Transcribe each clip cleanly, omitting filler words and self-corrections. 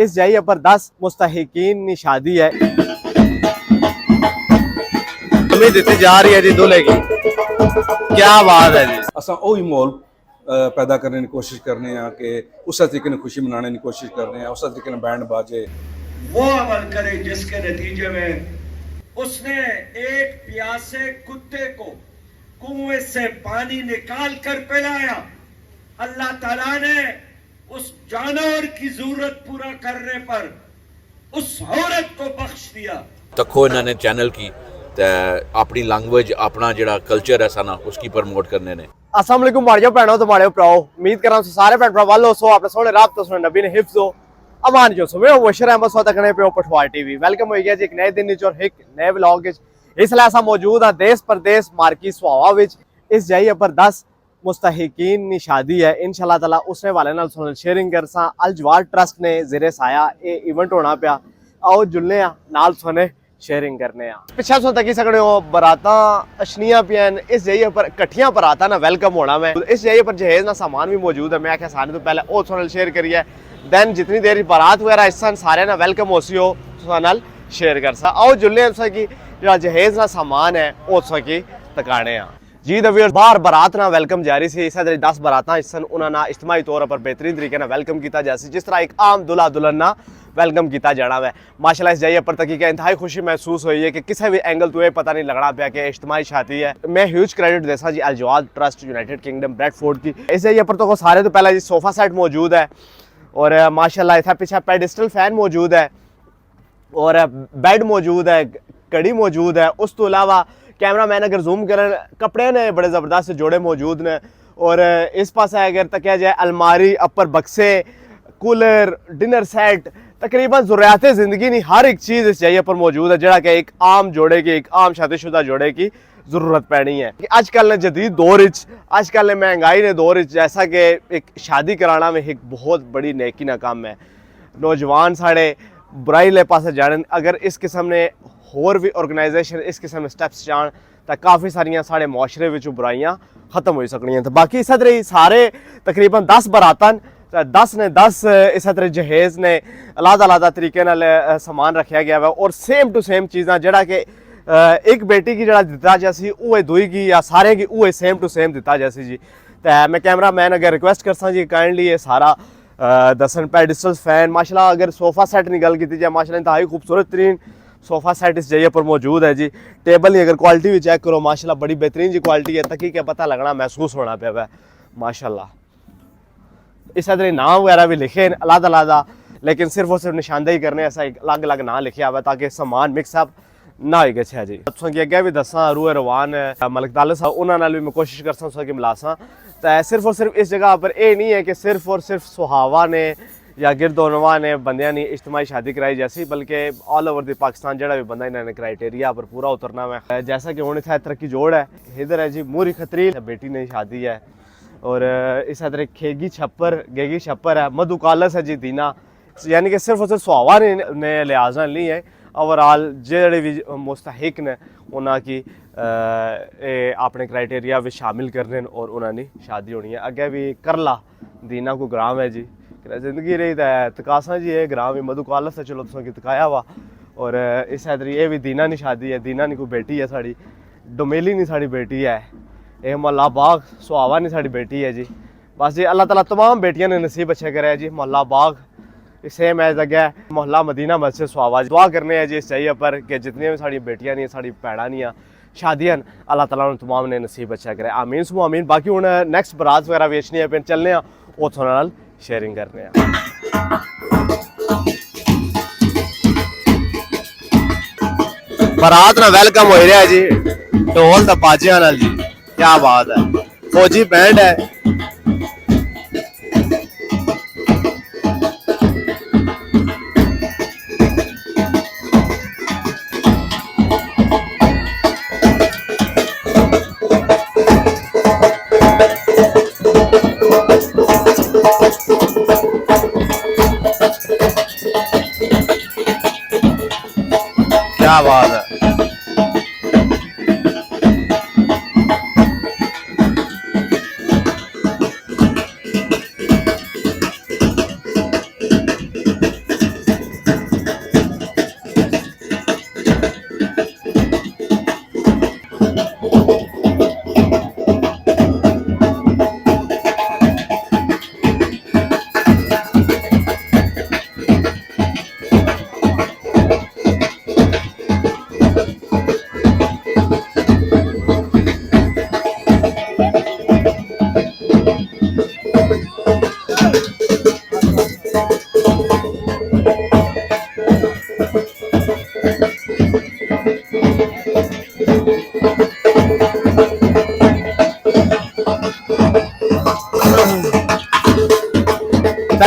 اس جائیے پر 10 مستحقین کی شادی ہے. امید دیتی جا رہی ہے جی دولہے کی. کیا بات ہے جی. اساں وہی ماحول پیدا کرنے کی کوشش کرنے ہیں کہ اس طریقے نے خوشی منانے کی کوشش کرنے ہیں, اس طریقے نے بینڈ باجے وہ عمل کرے جس کے نتیجے میں اس نے ایک پیاسے کتے کو کنویں سے پانی نکال کر پلایا. اللہ تعالیٰ نے اس جانور کی ضرورت پورا کرنے پر اس عورت کو بخش دیا. تکو انہوں نے چینل کی اپنی لینگویج اپنا جڑا کلچر ہے سانا اس کی پروموٹ کرنے نے. السلام علیکم ماڑیو بھینو تے ماڑیو پراؤ. امید کراں سارے بھین بھرا ول ہو اپنے سونے رب تو سونے نبی نے حفظ ہو امان جو سو. میں مبشر احمد سو تکنے پہ پٹھوار ٹی وی. ویلکم ہوئی گیا جی ایک نئے دن وچ اور ایک نئے ولاگ وچ. اس لیے اساں موجود ہاں دیس پردیس مارکی سواوا وچ. اس جائیے پر 10 مستحقین کی شادی ہے. انشاءاللہ تعالی اس نے والے نال سن شیئرنگ کرساں. الجواد ٹرسٹ نے زیر سایہ اے ایونٹ ہونا پیا. آؤ جلنے ہاں نال سنے شیئرنگ کرنے ہاں. پیچھے سن تکی سکنے ہو براتاں اشنیاں پیان. اس جائیے پر کٹھیاں براتاں نا ویلکم ہونا میں. اس جائیے پر جہیز نا سامان بھی موجود ہے. میں آخیا سانے تو پہلے او سنال شیئر کریے دین جتنی دیر بارات وغیرہ اس سارے نا ویلکم ہو سی ہو سنال شیئر کرسا. آؤ جلنے ہیں کی جڑا جہیز نا سامان ہے او کی تکانے ہاں. جی دا ویئر باہر برات نا ویلکم جاری سی. اس طرح 10 براتاں اس سن انہاں نا اجتماعی طور پر بہترین طریقے نا ویلکم کیتا جاسی جس طرح ایک عام دلہا دلہن نا ویلکم کیتا جانا ہے. ماشاءاللہ اس جائیے پر تکی کہ انتہائی خوشی محسوس ہوئی ہے کہ کسی بھی اینگل تو یہ پتہ نہیں لگنا پیا کہ اجتماعی شادی ہے. میں ہیوج کریڈٹ دیسا جی Aljawad trust United Kingdom Bradford کی. اس جائیے پر تو سارے تو پہلے جی صوفہ سیٹ موجود ہے اور ماشاءاللہ اتنا پیچھے پیڈسٹل فین موجود ہے اور بیڈ موجود ہے, کڑی موجود ہے. اس تو علاوہ کیمرہ مین اگر زوم کریں کپڑے نے بڑے زبردست جوڑے موجود نے. اور اس پاس اگر تکیا جائے الماری اپر بکسے کولر ڈنر سیٹ تقریباً ضروریات زندگی نہیں ہر ایک چیز اس جگہ پر موجود ہے جڑا کہ ایک عام جوڑے کی ایک عام شادی شدہ جوڑے کی ضرورت پڑنی ہے. آج کل نے جدید دور آج کل نے مہنگائی نے دور جیسا کہ ایک شادی کرانا میں ایک بہت بڑی نیکی نہ کام ہے. نوجوان ساڑے برائی لے پاسے جانن اگر اس قسم نے ہور بھی آرگنائزیشن اس قسم سٹیپس جان تو کافی ساریاں ساڑے معاشرے وچوں برائیاں ختم ہوئی سکنیاں. تو باقی اس طرح ہی سارے تقریباً 10 براتن 10 نے 10 اس طرح جہیز نے علیحدہ طریقے نال سامان رکھیا گیا ہے اور سیم ٹو سیم چیزاں جڑا کہ ایک بیٹی کی جڑا دتا جاسی اوے دوئی کی یا سارے کی اوے سیم ٹو سیم دتا جاسی جی. تو میں کیمرہ مین اگر ریکویسٹ کرساں جی کائنڈلی یہ سارا دسن پیڈسٹل فین. ماشاءاللہ اگر صوفہ سیٹ کی گل کی جائے ماشاءاللہ انتہائی خوبصورت ترین صوفہ سیٹ اس جگہ پر موجود ہے جی. ٹیبل نہیں اگر کوالٹی بھی چیک کرو ماشاءاللہ بڑی بہترین جی کوالٹی ہے. تکی کہ پتہ لگنا محسوس ہونا پیا ہے ماشاءاللہ. اس طرح نام وغیرہ بھی لکھے علیحدہ لیکن صرف اور صرف نشاندہی کرنے ایسا الگ الگ نام لکھیا ہوا تاکہ سامان مکس اپ نہ ہوئی گچھا جی. تساں کی اگے بھی دساں روح روان ملک تعلق صاحب انہاں نال بھی میں کوشش کرساں اس کی ملاساں. تو صرف اور صرف اس جگہ پر یہ نہیں ہے کہ صرف اور صرف سہاوا نے یا گرد و نواح نے بندیاں نے اجتماعی شادی کرائی جیسی بلکہ آل اوور دی پاکستان جڑا بھی بندہ انہوں نے کرائٹیریا پر پورا اترنا ہے. جیسا کہ ہوں اتنا ترقی جوڑ ہے ادھر ہے جی موری خطری بیٹی نے شادی ہے اور اس طرح کھیگی چھپر گیگی چھپر ہے مدھو کالس ہے جی دینا. یعنی کہ صرف اور صرف سہاوا نے لحاظہ نہیں ہے اوورآل جڑے بھی مستحق نے انہاں کی اپنے کرائٹیریا بھی شامل کرنے اور انہوں نے شادی ہونی ہے. اگے بھی کرلا دینا کو گرام ہے جی زندگی رہی تکاساں جی یہ گرام بھی مدھو کالس ہے چلو تساں کی تکایا ہوا. اور اس طرح یہ بھی دینا نہیں شادی ہے. دینا نہیں کوئی بیٹی ہے ساڑی ڈومیلی نہیں ساڑی بیٹی ہے. یہ محلہ باغ سہاوا نہیں ساڑی بیٹی ہے جی. بس جی اللہ تعالیٰ تمام بیٹیاں نے نصیب اچھے کرے جی. محلہ باغ سیم ایز اگے محلہ مدینہ مسجد سہاوا دعا کرنے ہیں جی اس چاہیے پر کہ جتنی بھی ساڑی بیٹیاں نہیں ساڑی بھیڑاں نہیں شادیاں اللہ تعالیٰ نے تمام نے نصیب اچھا کرے آمین سمو آمین. باقی ہوں نیکسٹ برات وغیرہ ویچنی ہے پھر چلنے ہیں وہ تھوڑا نال شیئرنگ کرنے ہیں. برات نا ویلکم ہو رہا ہے جی ڈھول تے باجیاں نال جی. کیا بات ہے فوجی بینڈ ہے. کیا بات ہے.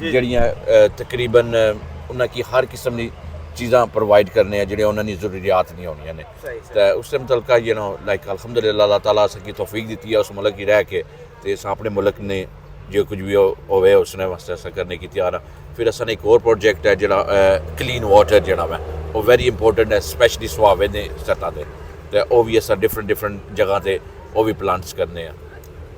ਜਿਹੜੀਆਂ ਤਕਰੀਬਨ ਉਹਨਾਂ ਕੀ ਹਰ ਕਿਸਮ ਦੀ ਚੀਜ਼ਾਂ ਪ੍ਰੋਵਾਈਡ ਕਰਨੇ ਆ ਜਿਹੜੇ ਉਹਨਾਂ ਦੀ ਜ਼ਰੂਰੀਅਤ ਨਹੀਂ ਹੋਣੀਆਂ ਨੇ ਤੇ ਉਸ ਦੇ ਮੁਤਲਕਾ ਯੂ نو ਲਾਈਕ ਅਲਹਮਦੁਲਿਲਾ ਅੱਲਾਹ ਤਾਲਾ ਸਕੀ ਤੌਫੀਕ ਦਿੱਤੀ ਹੈ ਉਸ ਮੁਲਕ ਹੀ ਰਹਿ ਕੇ ਤੇ ਅਸਾਂ ਆਪਣੇ ਮੁਲਕ ਨੇ ਜੋ ਕੁਝ ਵੀ ਹੋਵੇ ਉਸਨੇ ਵਾਸਤੇ ਅਸਾਂ ਕਰਨੇ ਕੀ ਤਿਆਰ ਆ। ਫਿਰ ਅਸਾਂ ਨੇ ਇੱਕ ਹੋਰ ਪ੍ਰੋਜੈਕਟ ਹੈ ਜਿਹੜਾ ਕਲੀਨ ਵਾਟਰ ਜਿਹੜਾ ਵਾ ਉਹ ਵੈਰੀ ਇੰਪੋਰਟੈਂਟ ਹੈ ਸਪੈਸ਼ਲੀ ਸੁਹਾਵੇ ਦੇ ਸਤ੍ਹਾ ਤੇ ਤੇ ਉਹ ਵੀ ਅਸਾਂ ਡਿਫਰੈਂਟ ਜਗ੍ਹਾ ਤੇ ਉਹ ਵੀ ਪਲਾਂਟਸ ਕਰਨੇ ਆ।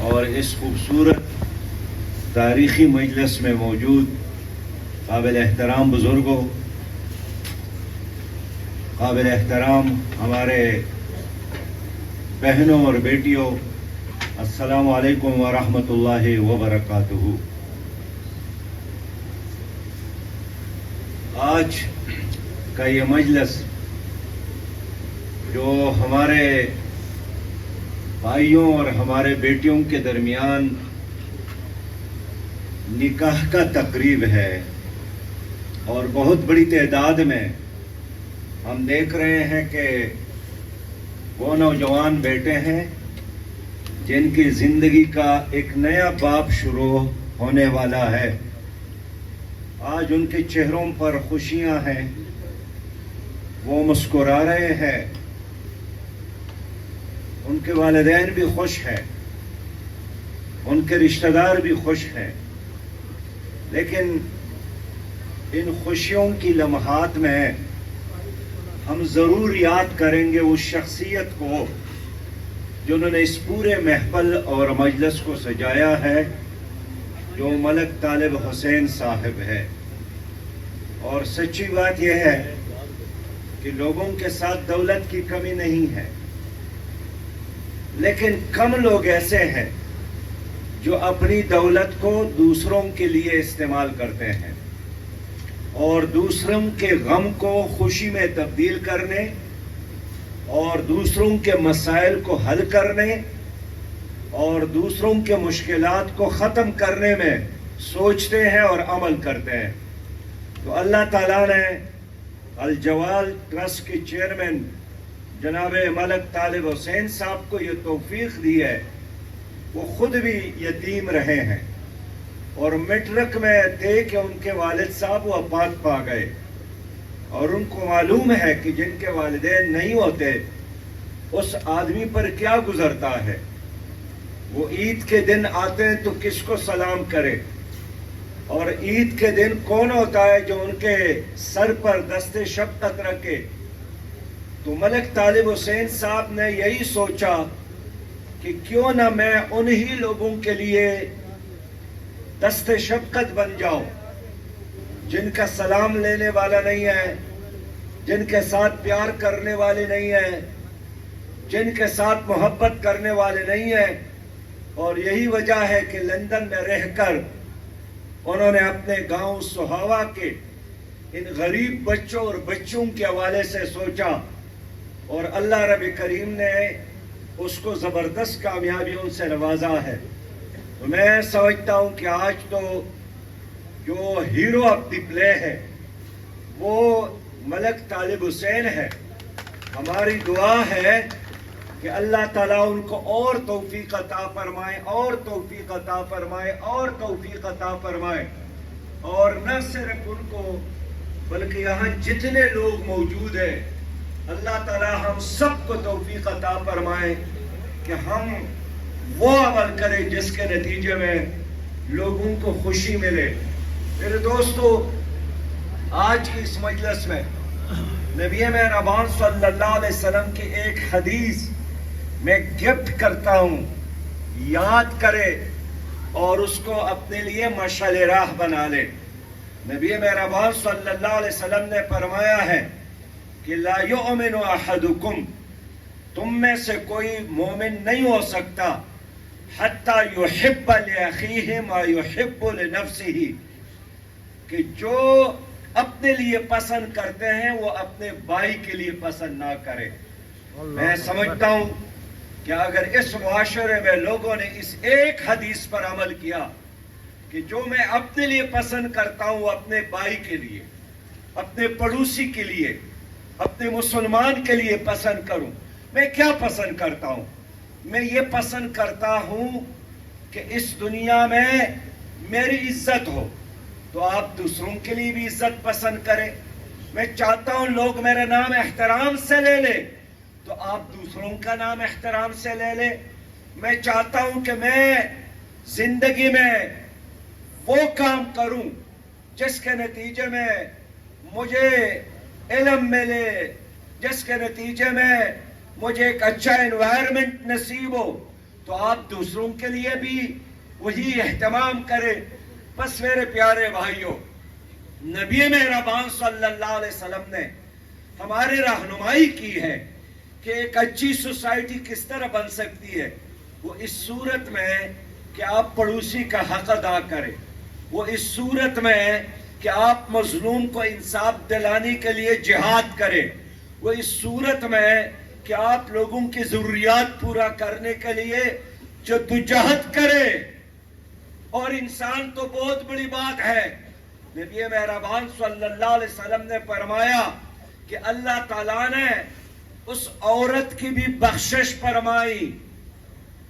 اور اس خوبصورت تاریخی مجلس میں موجود قابل احترام بزرگوں، قابل احترام ہمارے بہنوں اور بیٹیوں، السلام علیکم ورحمۃ اللہ وبرکاتہ۔ آج کا یہ مجلس جو ہمارے بھائیوں اور ہمارے بیٹیوں کے درمیان نکاح کا تقریب ہے، اور بہت بڑی تعداد میں ہم دیکھ رہے ہیں کہ وہ نوجوان بیٹے ہیں جن کی زندگی کا ایک نیا باب شروع ہونے والا ہے۔ آج ان کے چہروں پر خوشیاں ہیں، وہ مسکرا رہے ہیں، ان کے والدین بھی خوش ہیں، ان کے رشتہ دار بھی خوش ہیں، لیکن ان خوشیوں کی لمحات میں ہم ضرور یاد کریں گے اس شخصیت کو جنہوں نے اس پورے محفل اور مجلس کو سجایا ہے، جو ملک طالب حسین صاحب ہے۔ اور سچی بات یہ ہے کہ لوگوں کے ساتھ دولت کی کمی نہیں ہے، لیکن کم لوگ ایسے ہیں جو اپنی دولت کو دوسروں کے لیے استعمال کرتے ہیں اور دوسروں کے غم کو خوشی میں تبدیل کرنے اور دوسروں کے مسائل کو حل کرنے اور دوسروں کے مشکلات کو ختم کرنے میں سوچتے ہیں اور عمل کرتے ہیں۔ تو اللہ تعالیٰ نے الجوال ٹرسٹ کے چیئرمین جناب ملک طالب حسین صاحب کو یہ توفیق دی ہے، وہ خود بھی یتیم رہے ہیں اور میٹرک میں تھے کہ ان کے والد صاحب وفات پا گئے، اور ان کو معلوم ہے کہ جن کے والدین نہیں ہوتے اس آدمی پر کیا گزرتا ہے۔ وہ عید کے دن آتے ہیں تو کس کو سلام کرے، اور عید کے دن کون ہوتا ہے جو ان کے سر پر دست شفقت رکھے۔ تو ملک طالب حسین صاحب نے یہی سوچا کہ کیوں نہ میں انہی لوگوں کے لیے دست شفقت بن جاؤں جن کا سلام لینے والا نہیں ہے، جن کے ساتھ پیار کرنے والے نہیں ہیں، جن کے ساتھ محبت کرنے والے نہیں ہیں۔ اور یہی وجہ ہے کہ لندن میں رہ کر انہوں نے اپنے گاؤں سہاوا کے ان غریب بچوں اور بچوں کے حوالے سے سوچا، اور اللہ رب کریم نے اس کو زبردست کامیابیوں سے نوازا ہے۔ تو میں سمجھتا ہوں کہ آج تو جو ہیرو آف دی پلے ہے وہ ملک طالب حسین ہے۔ ہماری دعا ہے کہ اللہ تعالیٰ ان کو اور توفیق عطا فرمائے، اور توفیق عطا فرمائے، اور توفیق عطا فرمائے، اور نہ صرف ان کو بلکہ یہاں جتنے لوگ موجود ہیں اللہ تعالیٰ ہم سب کو توفیق عطا فرمائے کہ ہم وہ عمل کریں جس کے نتیجے میں لوگوں کو خوشی ملے۔ میرے دوستو، آج کی اس مجلس میں نبی مہربان صلی اللہ علیہ وسلم کی ایک حدیث میں گفٹ کرتا ہوں، یاد کرے اور اس کو اپنے لیے مشعل راہ بنا لے۔ نبی مہربان صلی اللہ علیہ وسلم نے فرمایا ہے کہ لا یؤمن احدکم، تم میں سے کوئی مومن نہیں ہو سکتا حتی یحب لاخیہ ما یحب لنفسہ، کہ جو اپنے لیے پسند کرتے ہیں وہ اپنے بھائی کے لیے پسند نہ کرے۔ میں سمجھتا ہوں کہ اگر اس معاشرے میں لوگوں نے اس ایک حدیث پر عمل کیا کہ جو میں اپنے لیے پسند کرتا ہوں وہ اپنے بھائی کے لیے، اپنے پڑوسی کے لیے، اپنے مسلمان کے لیے پسند کروں۔ میں کیا پسند کرتا ہوں؟ میں یہ پسند کرتا ہوں کہ اس دنیا میں میری عزت ہو، تو آپ دوسروں کے لیے بھی عزت پسند کریں۔ میں چاہتا ہوں لوگ میرا نام احترام سے لے لیں، تو آپ دوسروں کا نام احترام سے لے لیں۔ میں چاہتا ہوں کہ میں زندگی میں وہ کام کروں جس کے نتیجے میں مجھے علم ملے، جس کے نتیجے میں مجھے ایک اچھا انوائرمنٹ نصیب ہو، تو آپ دوسروں کے لیے بھی وہی اہتمام کریں. بس میرے پیارے بھائیوں، نبی مہربان صلی اللہ علیہ وسلم نے ہماری رہنمائی کی ہے کہ ایک اچھی سوسائٹی کس طرح بن سکتی ہے. وہ اس صورت میں کہ آپ پڑوسی کا حق ادا کریں، وہ اس صورت میں کہ آپ مظلوم کو انصاف دلانے کے لیے جہاد کریں، وہ اس صورت میں کہ آپ لوگوں کی ضروریات پورا کرنے کے لیے جدوجہد کریں. اور انسان تو بہت بڑی بات ہے. نبی مہربان صلی اللہ علیہ وسلم نے فرمایا کہ اللہ تعالیٰ نے اس عورت کی بھی بخشش فرمائی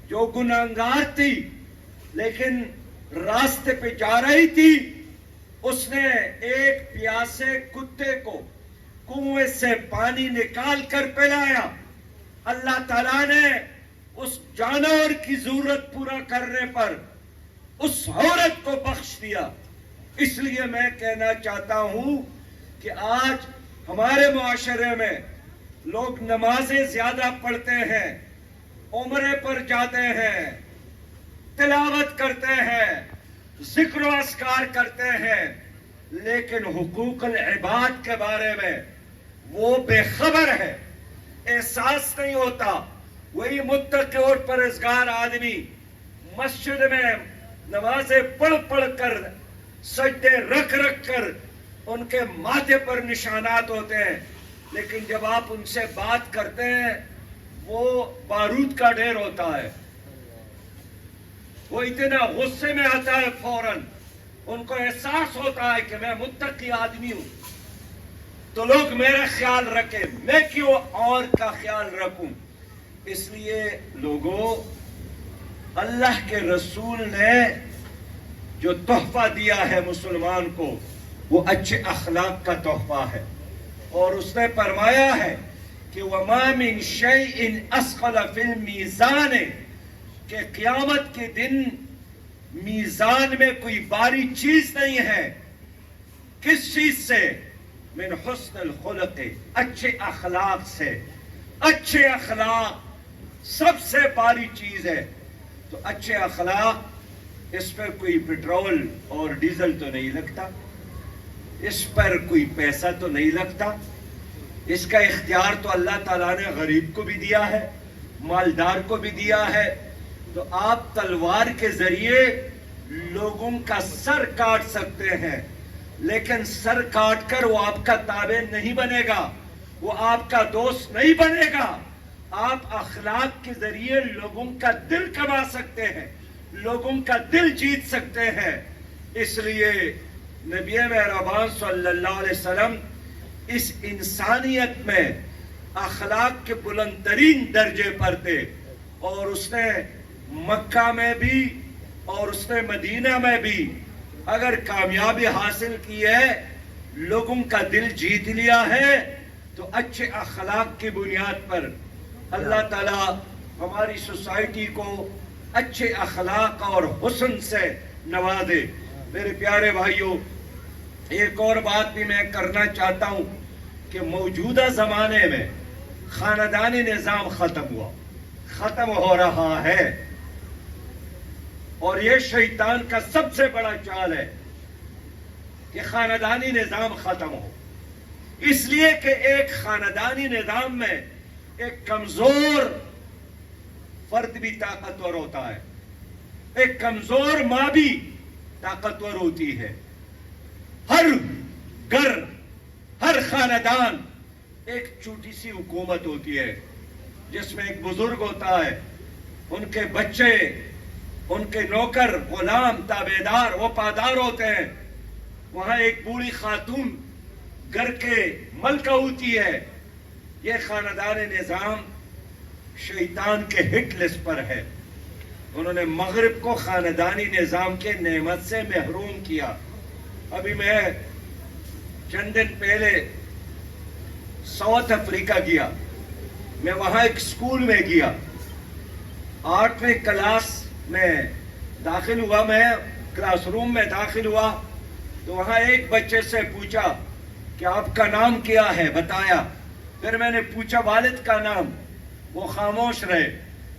جو گناہگار تھی لیکن راستے پہ جا رہی تھی. اس نے ایک پیاسے کتے کو کنویں سے پانی نکال کر پلایا. اللہ تعالیٰ نے اس جانور کی ضرورت پورا کرنے پر اس عورت کو بخش دیا. اس لیے میں کہنا چاہتا ہوں کہ آج ہمارے معاشرے میں لوگ نمازیں زیادہ پڑھتے ہیں، عمرے پر جاتے ہیں، تلاوت کرتے ہیں، ذکر و اذکار کرتے ہیں، لیکن حقوق العباد کے بارے میں وہ بے خبر ہے، احساس نہیں ہوتا. وہی متقی اور پرہیزگار آدمی مسجد میں نمازیں پڑھ پڑھ کر سجدے رکھ رکھ کر ان کے ماتھے پر نشانات ہوتے ہیں، لیکن جب آپ ان سے بات کرتے ہیں وہ بارود کا ڈھیر ہوتا ہے. وہ اتنا غصے میں آتا ہے فوراً. ان کو احساس ہوتا ہے کہ میں متقی آدمی ہوں تو لوگ میرا خیال رکھیں، میں کیوں اور کا خیال رکھوں. اس لیے لوگوں، اللہ کے رسول نے جو تحفہ دیا ہے مسلمان کو وہ اچھے اخلاق کا تحفہ ہے. اور اس نے فرمایا ہے کہ وَمَا مِن شَيْءٍ أَثْقَلَ فِي الْمِيزَانِ، کہ قیامت کے دن میزان میں کوئی باری چیز نہیں ہے. کس چیز سے؟ من حسن الخلق، اچھے اخلاق سے. اچھے اخلاق سب سے باری چیز ہے. تو اچھے اخلاق، اس پر کوئی پیٹرول اور ڈیزل تو نہیں لگتا، اس پر کوئی پیسہ تو نہیں لگتا. اس کا اختیار تو اللہ تعالیٰ نے غریب کو بھی دیا ہے، مالدار کو بھی دیا ہے. تو آپ تلوار کے ذریعے لوگوں کا سر کاٹ سکتے ہیں، لیکن سر کاٹ کر وہ آپ کا تابع نہیں بنے گا، وہ آپ کا دوست نہیں بنے گا. آپ اخلاق کے ذریعے لوگوں کا دل کما سکتے ہیں، لوگوں کا دل جیت سکتے ہیں. اس لیے نبی مہربان صلی اللہ علیہ وسلم اس انسانیت میں اخلاق کے بلند ترین درجے پر تھے. اور اس نے مکہ میں بھی اور اس نے مدینہ میں بھی اگر کامیابی حاصل کی ہے، لوگوں کا دل جیت لیا ہے، تو اچھے اخلاق کی بنیاد پر اللہ تعالیٰ ہماری سوسائٹی کو اچھے اخلاق اور حسن سے نوازے. میرے پیارے بھائیوں، ایک اور بات بھی میں کرنا چاہتا ہوں کہ موجودہ زمانے میں خاندانی نظام ختم ہو رہا ہے، اور یہ شیطان کا سب سے بڑا چال ہے کہ خاندانی نظام ختم ہو. اس لیے کہ ایک خاندانی نظام میں ایک کمزور فرد بھی طاقتور ہوتا ہے، ایک کمزور ماں بھی طاقتور ہوتی ہے. ہر گھر، ہر خاندان ایک چھوٹی سی حکومت ہوتی ہے جس میں ایک بزرگ ہوتا ہے، ان کے بچے، ان کے نوکر، غلام، تابعدار، وفادار ہوتے ہیں. وہاں ایک بوڑھی خاتون گھر کے ملکہ ہوتی ہے. یہ خاندان نظام شیطان کے ہٹ لسٹ پر ہے. انہوں نے مغرب کو خاندانی نظام کے نعمت سے محروم کیا. ابھی میں چند دن پہلے ساؤتھ افریقہ گیا. میں وہاں ایک اسکول میں گیا، 8ویں کلاس میں داخل ہوا. میں کلاس روم میں داخل ہوا تو وہاں ایک بچے سے پوچھا کہ آپ کا نام کیا ہے، بتایا. پھر میں نے پوچھا والد کا نام، وہ خاموش رہے.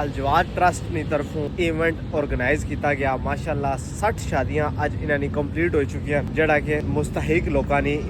અલજવાદ ટ્રસ્ટની તરફોਂ ઇવેન્ટ ઓર્ગેનાઇઝ ਕੀਤਾ ਗਿਆ। ਮਾਸ਼ਾਅੱਲਾ 60 ਸ਼ਾਦੀਆਂ ਅੱਜ ਇਹਨਾਂ ਦੀ ਕੰਪਲੀਟ ਹੋ ਚੁੱਕੀਆਂ, ਜਿਹੜਾ ਕਿ ਮੁਸਤਹਿਕ ਲੋਕਾਂ ਨੇ